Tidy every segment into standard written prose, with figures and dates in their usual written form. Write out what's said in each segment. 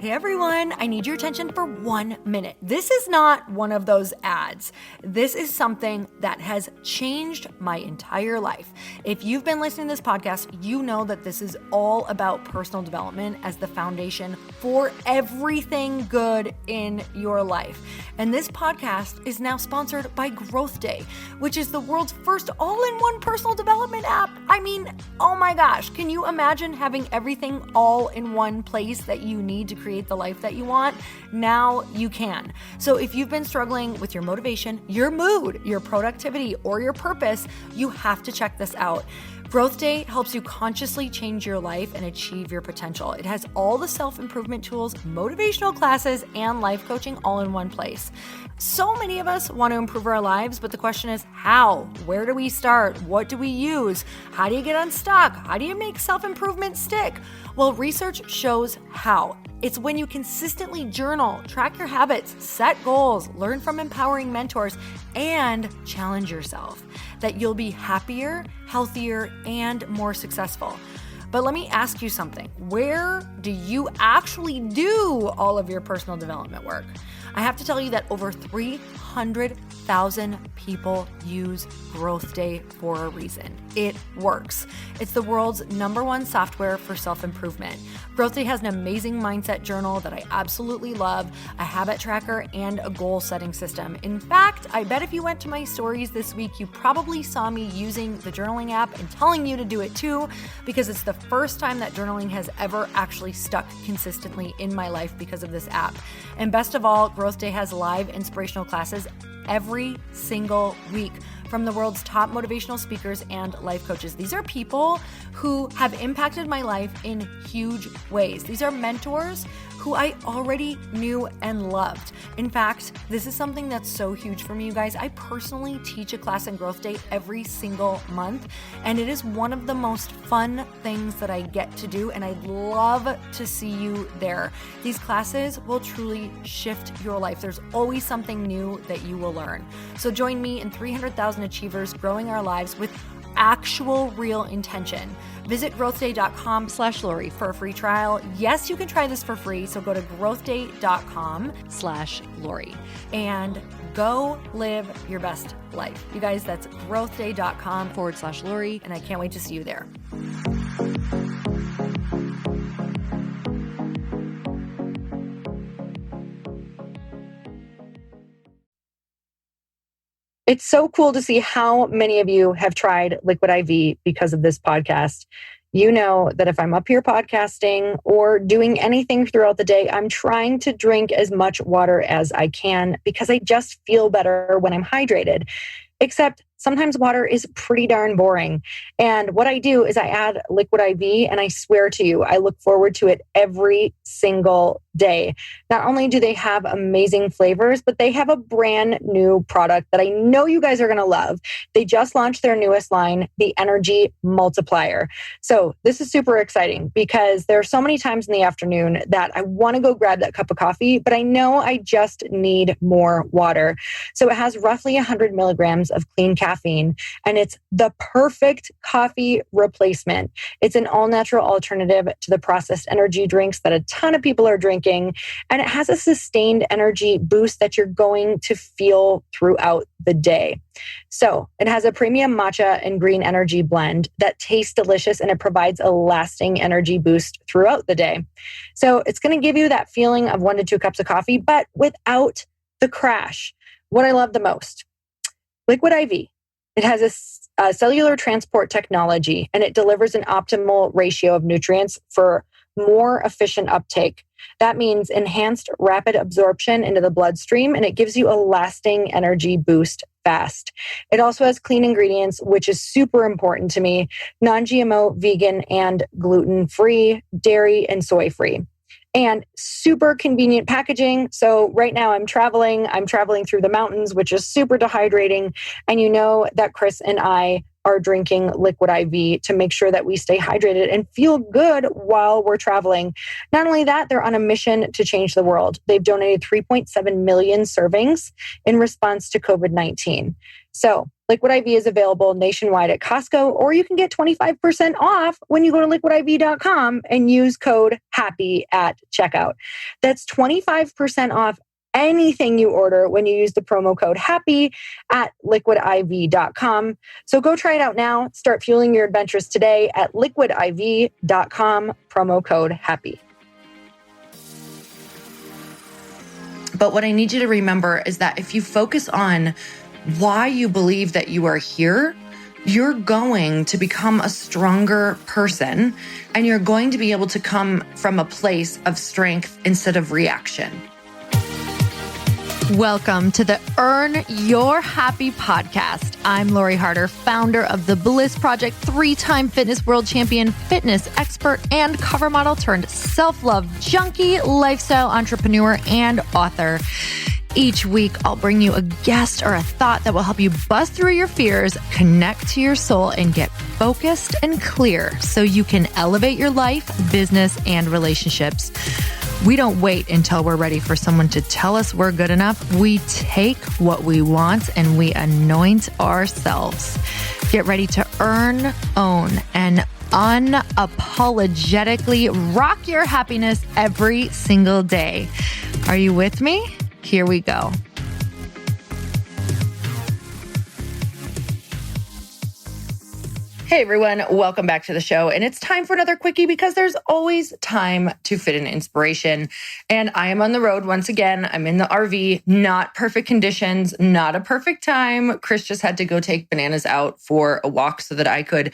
Hey everyone, I need your attention for 1 minute. This is not one of those ads. This is something that has changed my entire life. If you've been listening to this podcast, you know that this is all about personal development as the foundation for everything good in your life. And this podcast is now sponsored by Growth Day, which is the world's first all-in-one personal development app. I mean, oh my gosh, can you imagine having everything all in one place that you need to create the life that you want? Now you can. So if you've been struggling with your motivation, your mood, your productivity, or your purpose, you have to check this out. Growth Day helps you consciously change your life and achieve your potential. It has all the self-improvement tools, motivational classes, and life coaching all in one place. So many of us want to improve our lives, but the question is how? Where do we start? What do we use? How do you get unstuck? How do you make self-improvement stick? Well, research shows how. It's when you consistently journal, track your habits, set goals, learn from empowering mentors, and challenge yourself that you'll be happier, healthier, and more successful. But let me ask you something. Where do you actually do all of your personal development work? I have to tell you that over 300,000 people use Growth Day for a reason. It works. It's the world's #1 software for self-improvement. Growth Day has an amazing mindset journal that I absolutely love, a habit tracker, and a goal-setting system. In fact, I bet if you went to my stories this week, you probably saw me using the journaling app and telling you to do it too, because it's the first time that journaling has ever actually stuck consistently in my life because of this app. And best of all, Growth Day has live inspirational classes every single week from the world's top motivational speakers and life coaches. These are people who have impacted my life in huge ways. These are mentors who I already knew and loved. In fact, this is something that's so huge for me, you guys. I personally teach a class in Growth Day every single month, and it is one of the most fun things that I get to do, and I'd love to see you there. These classes will truly shift your life. There's always something new that you will learn. So join me and 300,000 achievers growing our lives with actual real intention. Visit growthday.com/Lori for a free trial. Yes, you can try this for free. So go to growthday.com/Lori and go live your best life. You guys, that's growthday.com/Lori. And I can't wait to see you there. It's so cool to see how many of you have tried Liquid IV because of this podcast. You know that if I'm up here podcasting or doing anything throughout the day, I'm trying to drink as much water as I can because I just feel better when I'm hydrated. Except sometimes water is pretty darn boring. And what I do is I add Liquid IV, and I swear to you, I look forward to it every single day. Not only do they have amazing flavors, but they have a brand new product that I know you guys are going to love. They just launched their newest line, the Energy Multiplier. So this is super exciting because there are so many times in the afternoon that I want to go grab that cup of coffee, but I know I just need more water. So it has roughly 100 milligrams of clean caffeine, and it's the perfect coffee replacement. It's an all-natural alternative to the processed energy drinks that a ton of people are drinking, and it has a sustained energy boost that you're going to feel throughout the day. So it has a premium matcha and green energy blend that tastes delicious, and it provides a lasting energy boost throughout the day. So it's going to give you that feeling of 1 to 2 cups of coffee, but without the crash. What I love the most, Liquid IV. It has a cellular transport technology, and it delivers an optimal ratio of nutrients for more efficient uptake. That means enhanced rapid absorption into the bloodstream, and it gives you a lasting energy boost fast. It also has clean ingredients, which is super important to me, non-GMO, vegan, and gluten-free, dairy, and soy-free. And super convenient packaging. So right now I'm traveling through the mountains, which is super dehydrating. And you know that Chris and I are drinking Liquid IV to make sure that we stay hydrated and feel good while we're traveling. Not only that, they're on a mission to change the world. They've donated 3.7 million servings in response to COVID-19. So Liquid IV is available nationwide at Costco, or you can get 25% off when you go to liquidiv.com and use code HAPPY at checkout. That's 25% off anything you order when you use the promo code HAPPY at liquidiv.com. So go try it out now. Start fueling your adventures today at liquidiv.com, promo code HAPPY. But what I need you to remember is that if you focus on why you believe that you are here, you're going to become a stronger person, and you're going to be able to come from a place of strength instead of reaction. Welcome to the Earn Your Happy podcast. I'm Lori Harder, founder of The Bliss Project, 3-time fitness world champion, fitness expert, and cover model turned self-love junkie, lifestyle entrepreneur, and author. Each week, I'll bring you a guest or a thought that will help you bust through your fears, connect to your soul, and get focused and clear so you can elevate your life, business, and relationships. We don't wait until we're ready for someone to tell us we're good enough. We take what we want and we anoint ourselves. Get ready to earn, own, and unapologetically rock your happiness every single day. Are you with me? Here we go. Hey everyone, welcome back to the show. And it's time for another quickie because there's always time to fit in inspiration. And I am on the road once again. I'm in the RV, not perfect conditions, not a perfect time. Chris just had to go take Bananas out for a walk so that I could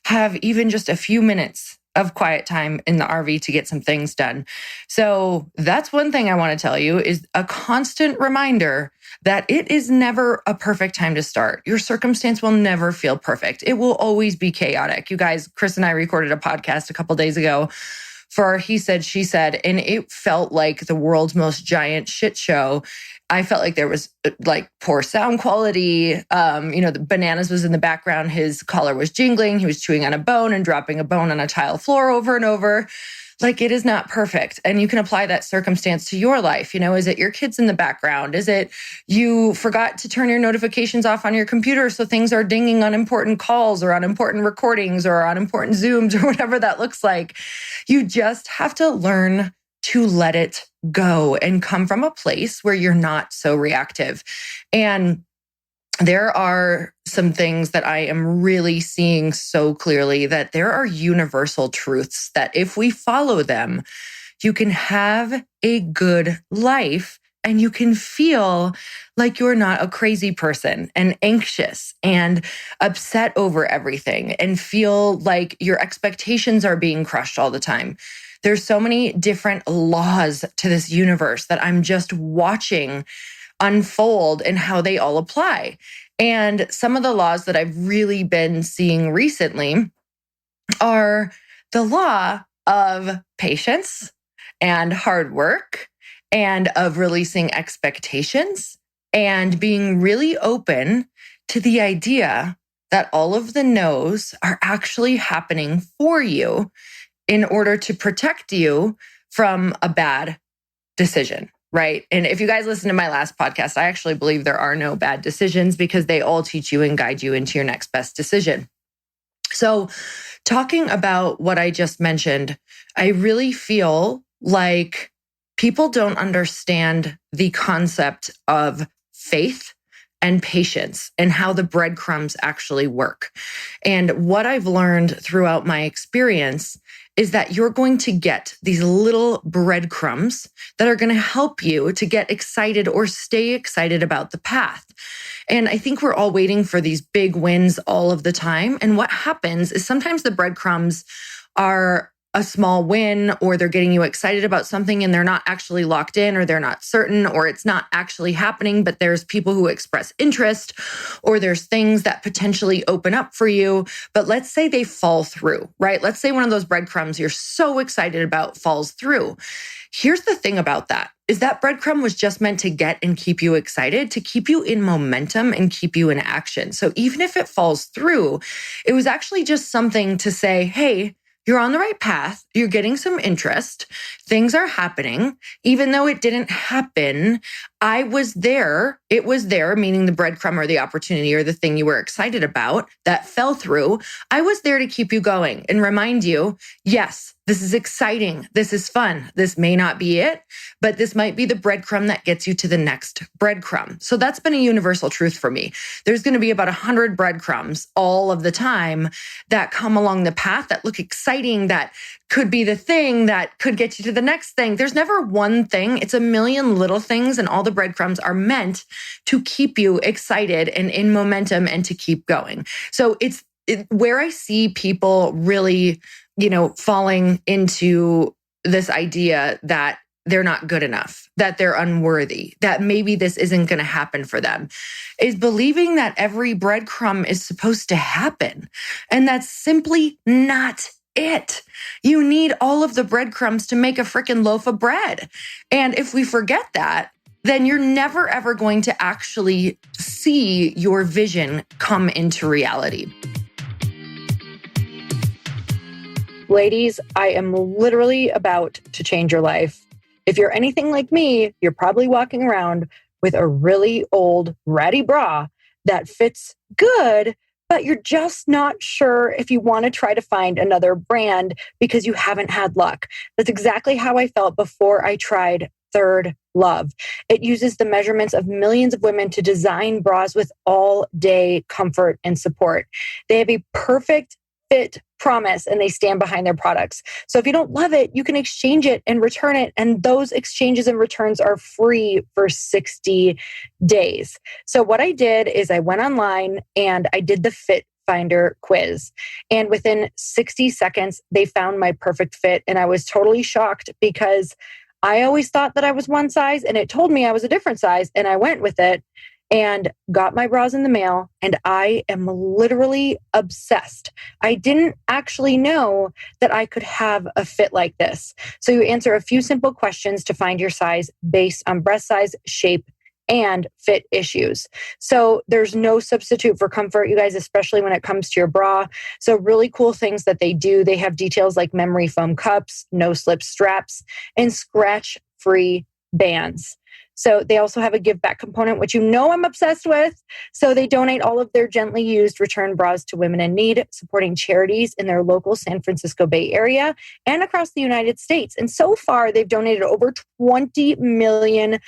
have even just a few minutes of quiet time in the RV to get some things done. So that's one thing I want to tell you is a constant reminder that it is never a perfect time to start. Your circumstance will never feel perfect. It will always be chaotic. You guys, Chris and I recorded a podcast a couple days ago for He Said, She Said, and it felt like the world's most giant shit show. I felt like there was like poor sound quality. The Bananas was in the background. His collar was jingling. He was chewing on a bone and dropping a bone on a tile floor over and over. Like, it is not perfect. And you can apply that circumstance to your life. Is it your kids in the background? Is it you forgot to turn your notifications off on your computer so things are dinging on important calls or on important recordings or on important Zooms or whatever that looks like? You just have to learn to let it go and come from a place where you're not so reactive. And there are some things that I am really seeing so clearly that there are universal truths that if we follow them, you can have a good life and you can feel like you're not a crazy person and anxious and upset over everything and feel like your expectations are being crushed all the time. There's so many different laws to this universe that I'm just watching unfold and how they all apply. And some of the laws that I've really been seeing recently are the law of patience and hard work and of releasing expectations and being really open to the idea that all of the no's are actually happening for you in order to protect you from a bad decision, right? And if you guys listen to my last podcast, I actually believe there are no bad decisions because they all teach you and guide you into your next best decision. So talking about what I just mentioned, I really feel like people don't understand the concept of faith and patience and how the breadcrumbs actually work. And what I've learned throughout my experience is that you're going to get these little breadcrumbs that are going to help you to get excited or stay excited about the path. And I think we're all waiting for these big wins all of the time. And what happens is sometimes the breadcrumbs are a small win, or they're getting you excited about something and they're not actually locked in, or they're not certain, or it's not actually happening, but there's people who express interest, or there's things that potentially open up for you. But let's say they fall through, right? Let's say one of those breadcrumbs you're so excited about falls through. Here's the thing about that, is that breadcrumb was just meant to get and keep you excited, to keep you in momentum and keep you in action. So even if it falls through, it was actually just something to say, hey, you're on the right path. You're getting some interest. Things are happening. Even though it didn't happen, I was there it was there, meaning the breadcrumb or the opportunity or the thing you were excited about that fell through, I was there to keep you going and remind you, yes, this is exciting. This is fun. This may not be it, but this might be the breadcrumb that gets you to the next breadcrumb. So that's been a universal truth for me. There's going to be about 100 breadcrumbs all of the time that come along the path that look exciting, that could be the thing that could get you to the next thing. There's never one thing. It's a million little things, and all the breadcrumbs are meant to keep you excited and in momentum and to keep going. So it's where I see people really, falling into this idea that they're not good enough, that they're unworthy, that maybe this isn't going to happen for them, is believing that every breadcrumb is supposed to happen. And that's simply not it. You need all of the breadcrumbs to make a freaking loaf of bread. And if we forget that, then you're never, ever going to actually see your vision come into reality. Ladies, I am literally about to change your life. If you're anything like me, you're probably walking around with a really old ratty bra that fits good, but you're just not sure if you want to try to find another brand because you haven't had luck. That's exactly how I felt before I tried Third Love. It uses the measurements of millions of women to design bras with all-day comfort and support. They have a perfect fit promise and they stand behind their products. So if you don't love it, you can exchange it and return it. And those exchanges and returns are free for 60 days. So what I did is I went online and I did the Fit Finder quiz. And within 60 seconds, they found my perfect fit. And I was totally shocked because I always thought that I was one size and it told me I was a different size. And I went with it and got my bras in the mail, and I am literally obsessed. I didn't actually know that I could have a fit like this. So you answer a few simple questions to find your size based on breast size, shape, and fit issues. So there's no substitute for comfort, you guys, especially when it comes to your bra. So really cool things that they do. They have details like memory foam cups, no slip straps, and scratch-free bands. So they also have a give back component, which I'm obsessed with. So they donate all of their gently used return bras to women in need, supporting charities in their local San Francisco Bay Area and across the United States. And so far, they've donated over $20 million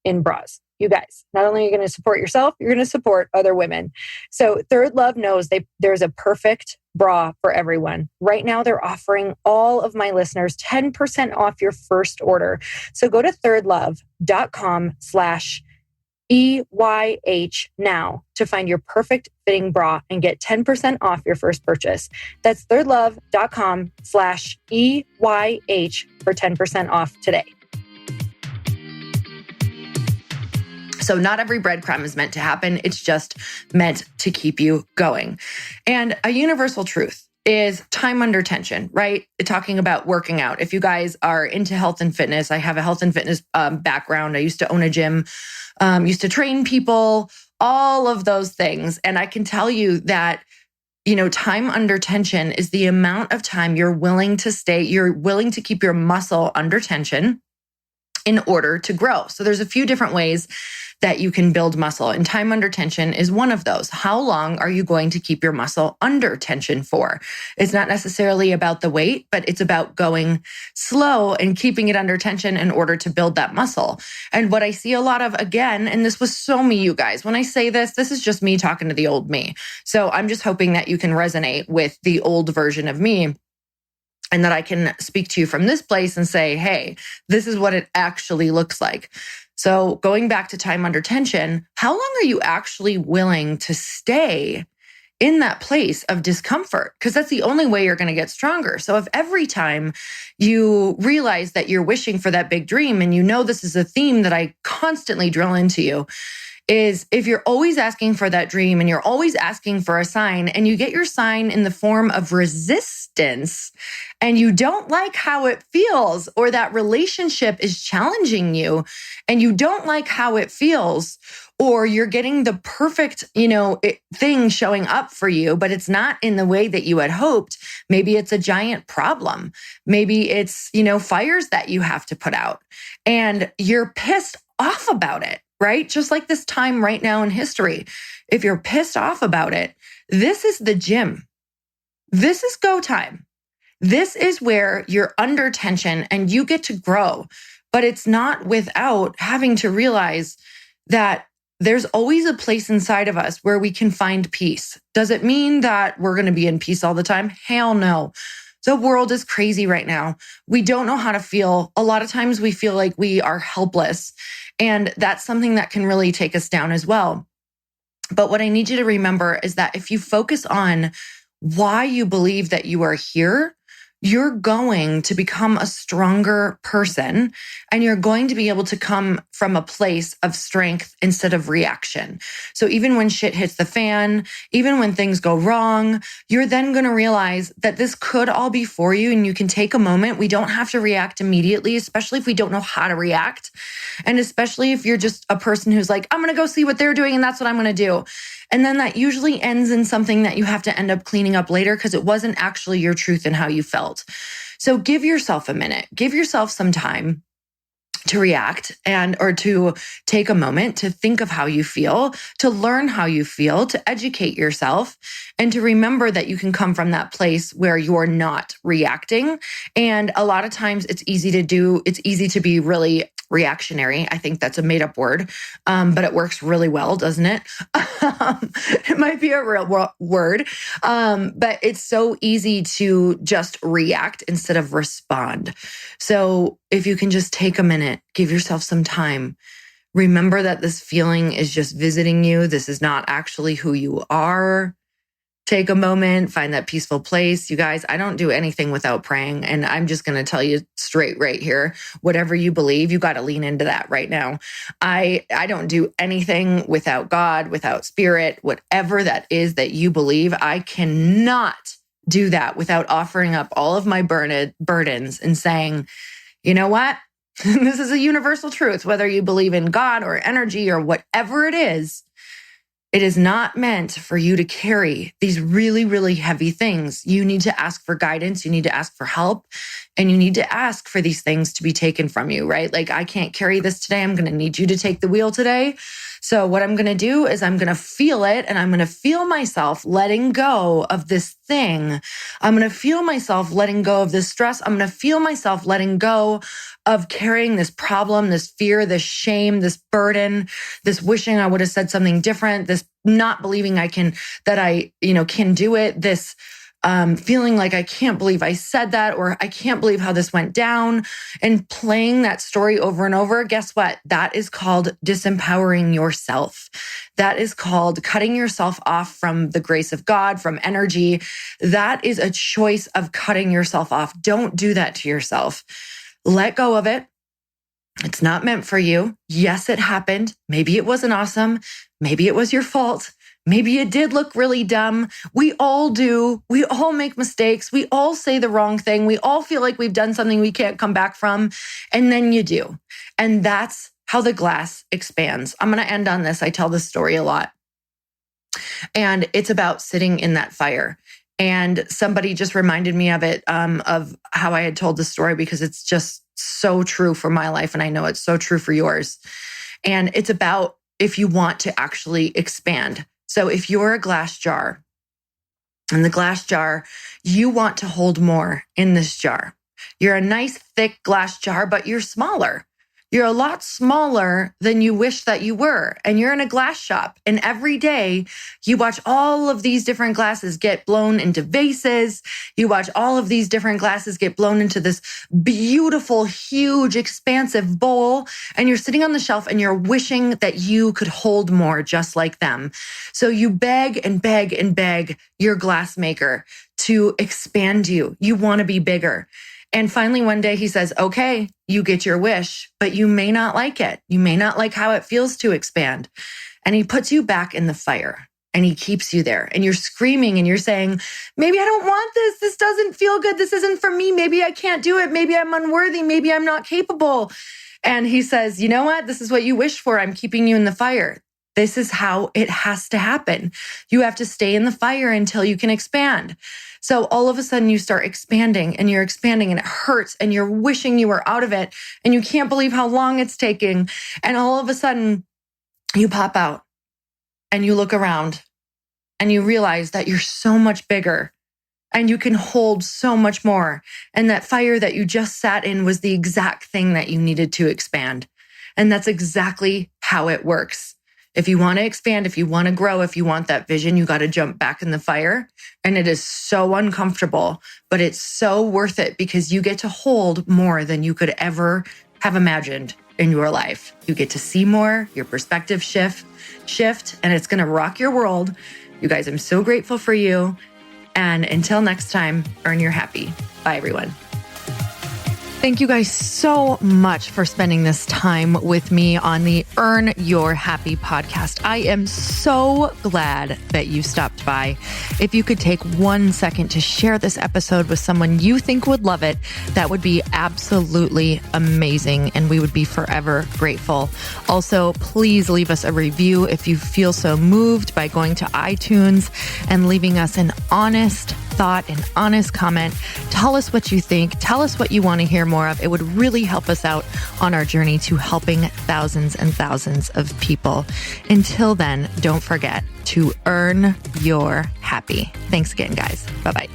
in bras. You guys, not only are you going to support yourself, you're going to support other women. So Third Love knows there's a perfect bra for everyone. Right now, they're offering all of my listeners 10% off your first order. So go to thirdlove.com/EYH now to find your perfect fitting bra and get 10% off your first purchase. That's thirdlove.com/EYH for 10% off today. So not every breadcrumb is meant to happen. It's just meant to keep you going. And a universal truth is time under tension, right? Talking about working out. If you guys are into health and fitness, I have a health and fitness background. I used to own a gym, used to train people, all of those things. And I can tell you that time under tension is the amount of time you're willing to keep your muscle under tension in order to grow. So there's a few different ways that you can build muscle, and time under tension is one of those. How long are you going to keep your muscle under tension for? It's not necessarily about the weight, but it's about going slow and keeping it under tension in order to build that muscle. And what I see a lot of, again, and this was so me, you guys, when I say this is just me talking to the old me. So I'm just hoping that you can resonate with the old version of me, and that I can speak to you from this place and say, hey, this is what it actually looks like. So going back to time under tension, how long are you actually willing to stay in that place of discomfort? Because that's the only way you're going to get stronger. So if every time you realize that you're wishing for that big dream, and this is a theme that I constantly drill into you, is if you're always asking for that dream and you're always asking for a sign, and you get your sign in the form of resistance, and you don't like how it feels, or that relationship is challenging you and you don't like how it feels, or you're getting the perfect, thing showing up for you, but it's not in the way that you had hoped. Maybe it's a giant problem. Maybe it's, fires that you have to put out, and you're pissed off about it. right? Just like this time right now in history. If you're pissed off about it, this is the gym. This is go time. This is where you're under tension and you get to grow, but it's not without having to realize that there's always a place inside of us where we can find peace. Does it mean that we're going to be in peace all the time? Hell no. The world is crazy right now. We don't know how to feel. A lot of times we feel like we are helpless, and that's something that can really take us down as well. But what I need you to remember is that if you focus on why you believe that you are here, you're going to become a stronger person, and you're going to be able to come from a place of strength instead of reaction. So even when shit hits the fan, even when things go wrong, you're then going to realize that this could all be for you, and you can take a moment. We don't have to react immediately, especially if we don't know how to react. And especially if you're just a person who's like, I'm going to go see what they're doing and that's what I'm going to do. And then that usually ends in something that you have to end up cleaning up later because it wasn't actually your truth and how you felt. So give yourself a minute, give yourself some time to react or to take a moment to think of how you feel, to learn how you feel, to educate yourself, and to remember that you can come from that place where you're not reacting. And a lot of times it's easy to be really reactionary. I think that's a made up word, but it works really well, doesn't it? It might be a real word, but it's so easy to just react instead of respond. So if you can just take a minute, give yourself some time, remember that this feeling is just visiting you. This is not actually who you are. Take a moment, find that peaceful place. You guys, I don't do anything without praying. And I'm just going to tell you straight right here, whatever you believe, you got to lean into that right now. I don't do anything without God, without spirit, whatever that is that you believe. I cannot do that without offering up all of my burdens and saying, you know what? This is a universal truth, whether you believe in God or energy or whatever it is not meant for you to carry these really, really heavy things. You need to ask for guidance. You need to ask for help, and you need to ask for these things to be taken from you, right? Like, I can't carry this today. I'm going to need you to take the wheel today. So what I'm going to do is I'm going to feel it, and I'm going to feel myself letting go of this thing. I'm going to feel myself letting go of this stress. I'm going to feel myself letting go of carrying this problem, this fear, this shame, this burden, this wishing I would have said something different, this not believing I can do it, this feeling like I can't believe I said that, or I can't believe how this went down, and playing that story over and over. Guess what? That is called disempowering yourself. That is called cutting yourself off from the grace of God, from energy. That is a choice of cutting yourself off. Don't do that to yourself. Let go of it. It's not meant for you. Yes, it happened. Maybe it wasn't awesome. Maybe it was your fault. Maybe it did look really dumb. We all do. We all make mistakes. We all say the wrong thing. We all feel like we've done something we can't come back from. And then you do. And that's how the glass expands. I'm going to end on this. I tell this story a lot. And it's about sitting in that fire. And somebody just reminded me of it, of how I had told the story, because it's just so true for my life. And I know it's so true for yours. And it's about if you want to actually expand. So if you're a glass jar, and the glass jar, you want to hold more in this jar. You're a nice, thick glass jar, but you're smaller. You're a lot smaller than you wish that you were. And you're in a glass shop. And every day you watch all of these different glasses get blown into vases. You watch all of these different glasses get blown into this beautiful, huge, expansive bowl. And you're sitting on the shelf and you're wishing that you could hold more just like them. So you beg and beg and beg your glass maker to expand you. You want to be bigger. And finally, one day he says, okay, you get your wish, but you may not like it. You may not like how it feels to expand. And he puts you back in the fire and he keeps you there. And you're screaming and you're saying, maybe I don't want this. This doesn't feel good. This isn't for me. Maybe I can't do it. Maybe I'm unworthy. Maybe I'm not capable. And he says, you know what? This is what you wished for. I'm keeping you in the fire. This is how it has to happen. You have to stay in the fire until you can expand. So all of a sudden you start expanding and you're expanding and it hurts and you're wishing you were out of it and you can't believe how long it's taking. And all of a sudden you pop out and you look around and you realize that you're so much bigger and you can hold so much more. And that fire that you just sat in was the exact thing that you needed to expand. And that's exactly how it works. If you want to expand, if you want to grow, if you want that vision, you got to jump back in the fire. And it is so uncomfortable, but it's so worth it because you get to hold more than you could ever have imagined in your life. You get to see more, your perspective shift, and it's going to rock your world. You guys, I'm so grateful for you. And until next time, earn your happy. Bye, everyone. Thank you guys so much for spending this time with me on the Earn Your Happy podcast. I am so glad that you stopped by. If you could take 1 second to share this episode with someone you think would love it, that would be absolutely amazing, and we would be forever grateful. Also, please leave us a review if you feel so moved by going to iTunes and leaving us an honest thought, an honest comment. Tell us what you think. Tell us what you want to hear more of. It would really help us out on our journey to helping thousands and thousands of people. Until then, don't forget to earn your happy. Thanks again, guys. Bye-bye.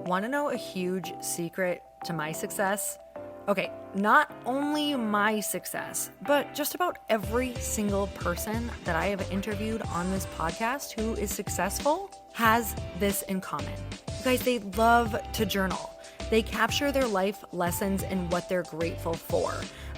Want to know a huge secret to my success? Okay, not only my success, but just about every single person that I have interviewed on this podcast who is successful has this in common. You guys, they love to journal. They capture their life lessons and what they're grateful for.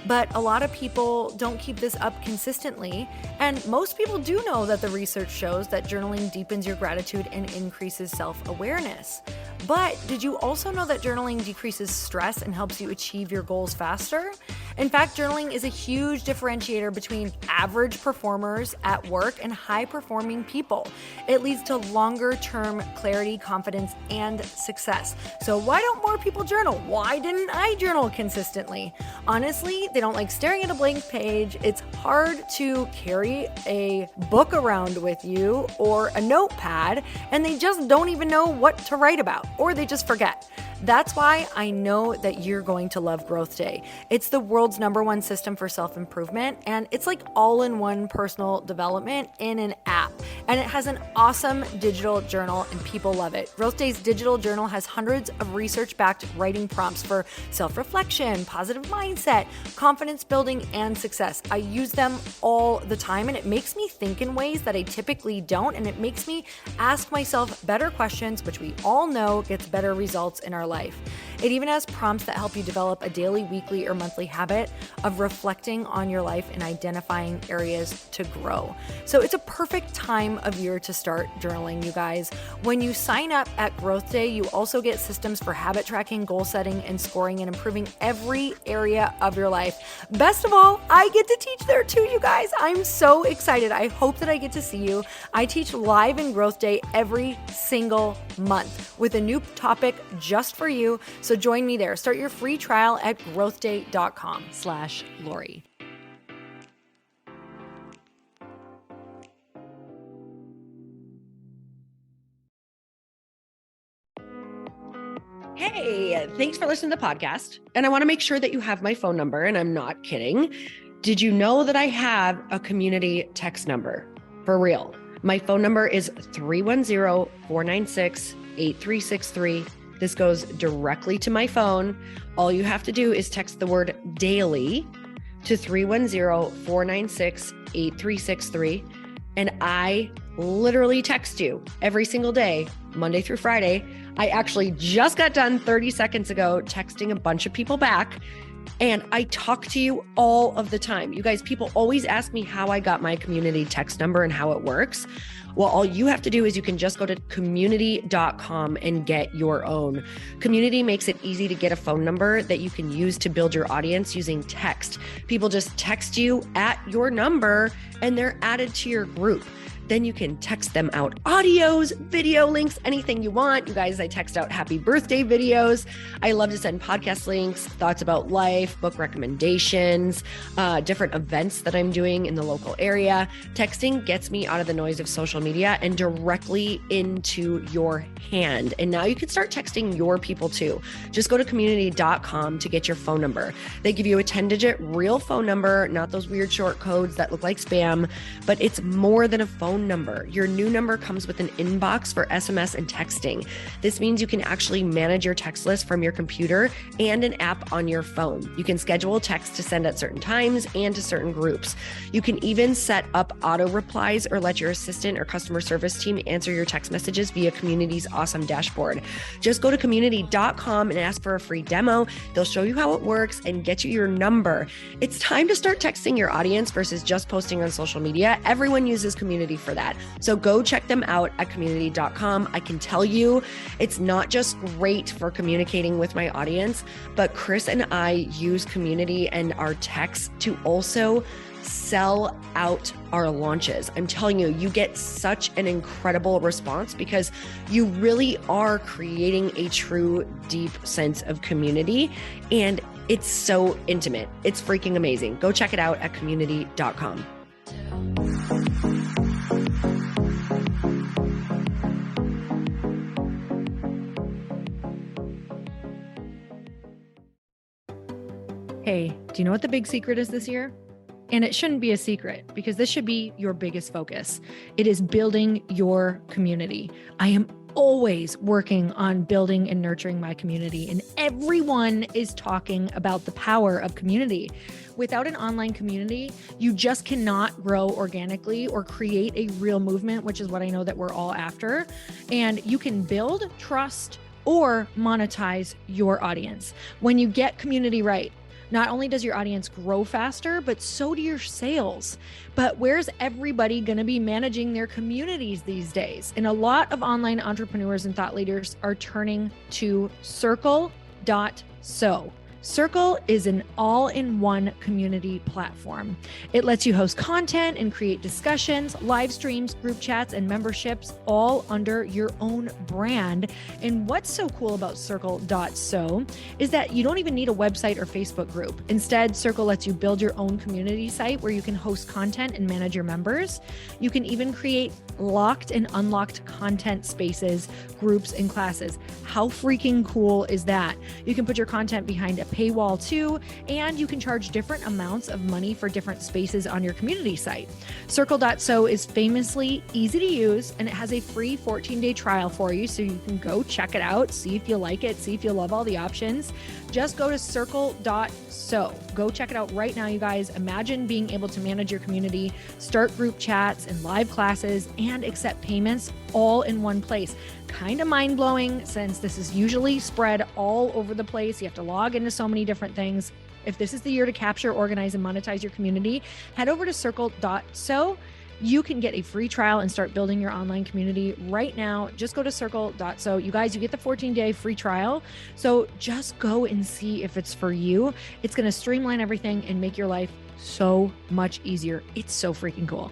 But a lot of people don't keep this up consistently. And most people do know that the research shows that journaling deepens your gratitude and increases self-awareness. But did you also know that journaling decreases stress and helps you achieve your goals faster? In fact, journaling is a huge differentiator between average performers at work and high-performing people. It leads to longer-term clarity, confidence, and success. So why don't more people journal? Why didn't I journal consistently? Honestly, they don't like staring at a blank page. It's hard to carry a book around with you or a notepad, and they just don't even know what to write about, or they just forget. That's why I know that you're going to love Growth Day. It's the world's #1 system for self-improvement, and it's like all-in-one personal development in an app. And it has an awesome digital journal, and people love it. Growth Day's digital journal has hundreds of research-backed writing prompts for self-reflection, positive mindset, confidence building, and success. I use them all the time, and it makes me think in ways that I typically don't, and it makes me ask myself better questions, which we all know gets better results in our life. It even has prompts that help you develop a daily, weekly, or monthly habit of reflecting on your life and identifying areas to grow. So it's a perfect time of year to start journaling, you guys. When you sign up at Growth Day, you also get systems for habit tracking, goal setting, and scoring, and improving every area of your life. Best of all, I get to teach there too, you guys. I'm so excited. I hope that I get to see you. I teach live in Growth Day every single month with a new topic just for you. So join me there. Start your free trial at growthday.com/Lori. Hey, thanks for listening to the podcast. And I want to make sure that you have my phone number, and I'm not kidding. Did you know that I have a community text number? For real. My phone number is 310-496-8363. This goes directly to my phone. All you have to do is text the word daily to 310-496-8363. And I literally text you every single day, Monday through Friday. I actually just got done 30 seconds ago texting a bunch of people back, and I talk to you all of the time. You guys, people always ask me how I got my community text number and how it works. Well, all you have to do is you can just go to community.com and get your own. Community makes it easy to get a phone number that you can use to build your audience using text. People just text you at your number and they're added to your group. Then you can text them out audios, video links, anything you want. You guys, I text out happy birthday videos. I love to send podcast links, thoughts about life, book recommendations, different events that I'm doing in the local area. Texting gets me out of the noise of social media and directly into your hand. And now you can start texting your people too. Just go to community.com to get your phone number. They give you a 10-digit real phone number, not those weird short codes that look like spam, but it's more than a phone number. Your new number comes with an inbox for SMS and texting. This means you can actually manage your text list from your computer and an app on your phone. You can schedule text to send at certain times and to certain groups. You can even set up auto replies or let your assistant or customer service team answer your text messages via Community's awesome dashboard. Just go to community.com and ask for a free demo. They'll show you how it works and get you your number. It's time to start texting your audience versus just posting on social media. Everyone uses Community for that. So go check them out at community.com. I can tell you it's not just great for communicating with my audience, but Chris and I use Community and our texts to also sell out our launches. I'm telling you, you get such an incredible response because you really are creating a true, deep sense of community. And it's so intimate. It's freaking amazing. Go check it out at community.com. Hey, do you know what the big secret is this year? And it shouldn't be a secret because this should be your biggest focus. It is building your community. I am always working on building and nurturing my community, and everyone is talking about the power of community. Without an online community, you just cannot grow organically or create a real movement, which is what I know that we're all after. And you can build trust or monetize your audience. When you get community right, not only does your audience grow faster, but so do your sales. But where's everybody going to be managing their communities these days? And a lot of online entrepreneurs and thought leaders are turning to Circle.so. Circle is an all-in-one community platform. It lets you host content and create discussions, live streams, group chats, and memberships all under your own brand. And what's so cool about Circle.so is that you don't even need a website or Facebook group. Instead, Circle lets you build your own community site where you can host content and manage your members. You can even create locked and unlocked content spaces, groups, and classes. How freaking cool is that? You can put your content behind a paywall too, and you can charge different amounts of money for different spaces on your community site. Circle.so is famously easy to use, and it has a free 14-day trial for you, so you can go check it out, see if you like it, see if you love all the options. Just go to Circle.so. Go check it out right now, you guys. Imagine being able to manage your community, start group chats and live classes, and accept payments all in one place. Kind of mind-blowing since this is usually spread all over the place. You have to log into so many different things. If this is the year to capture, organize, and monetize your community, head over to Circle.so. You can get a free trial and start building your online community right now. Just go to Circle.so. You guys, you get the 14-day free trial. So just go and see if it's for you. It's going to streamline everything and make your life so much easier. It's so freaking cool.